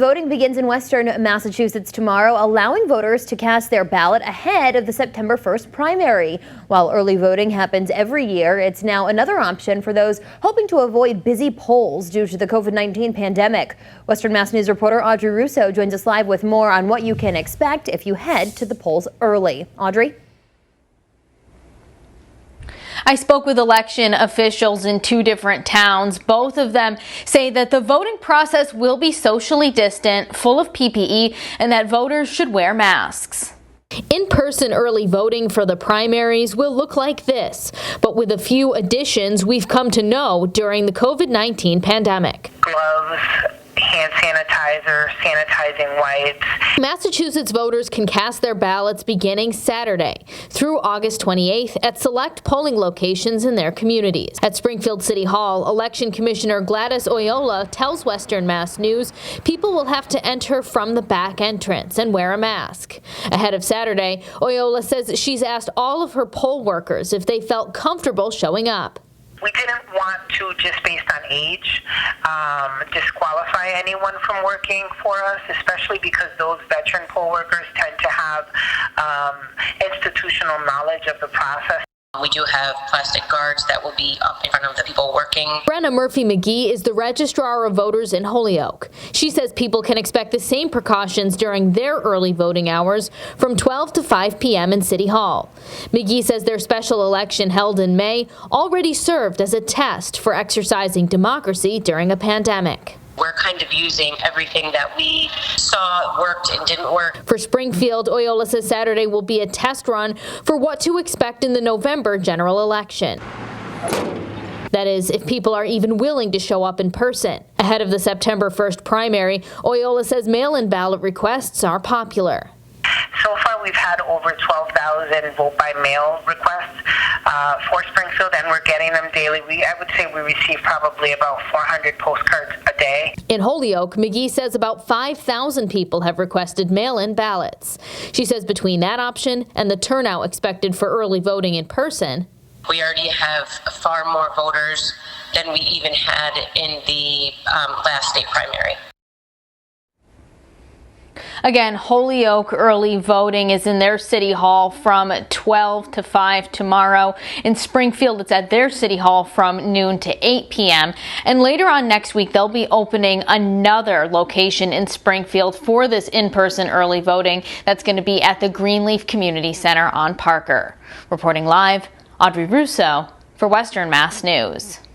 Voting begins in Western Massachusetts tomorrow, allowing voters to cast their ballot ahead of the September 1st primary. While early voting happens every year, it's now another option for those hoping to avoid busy polls due to the COVID-19 pandemic. Western Mass News reporter Audrey Russo joins us live with more on what you can expect if you head to the polls early. Audrey? I spoke with election officials in two different towns. Both of them say that the voting process will be socially distant, full of PPE, and that voters should wear masks. In-person early voting for the primaries will look like this, but with a few additions we've come to know during the COVID-19 pandemic. Gloves, hand sanitizer, sanitizing wipes. Massachusetts voters can cast their ballots beginning Saturday through August 28th at select polling locations in their communities. At Springfield City Hall, Election Commissioner Gladys Oyola tells Western Mass News people will have to enter from the back entrance and wear a mask. Ahead of Saturday, Oyola says she's asked all of her poll workers if they felt comfortable showing up. We didn't want to, just based on age, disqualify anyone from working for us, especially because those veteran poll workers tend to have institutional knowledge of the process. We do have plastic guards that will be up in front of the people working. Brenna Murphy-McGee is the registrar of voters in Holyoke. She says people can expect the same precautions during their early voting hours from 12 to 5 p.m. in City Hall. McGee says their special election held in May already served as a test for exercising democracy during a pandemic. We're kind of using everything that we saw worked and didn't work. For Springfield, Oyola says Saturday will be a test run for what to expect in the November general election. That is, if people are even willing to show up in person. Ahead of the September 1st primary, Oyola says mail-in ballot requests are popular. So far, we've had over 12,000 vote-by-mail requests for Springfield, and we're getting them daily. I would say we receive probably about 400 postcards a day. In Holyoke, McGee says about 5,000 people have requested mail-in ballots. She says between that option and the turnout expected for early voting in person, we already have far more voters than we even had in the last state primary. Again, Holyoke early voting is in their city hall from 12 to 5 tomorrow. In Springfield, it's at their city hall from noon to 8 p.m. And later on next week, they'll be opening another location in Springfield for this in-person early voting. That's going to be at the Greenleaf Community Center on Parker. Reporting live, Audrey Russo for Western Mass News.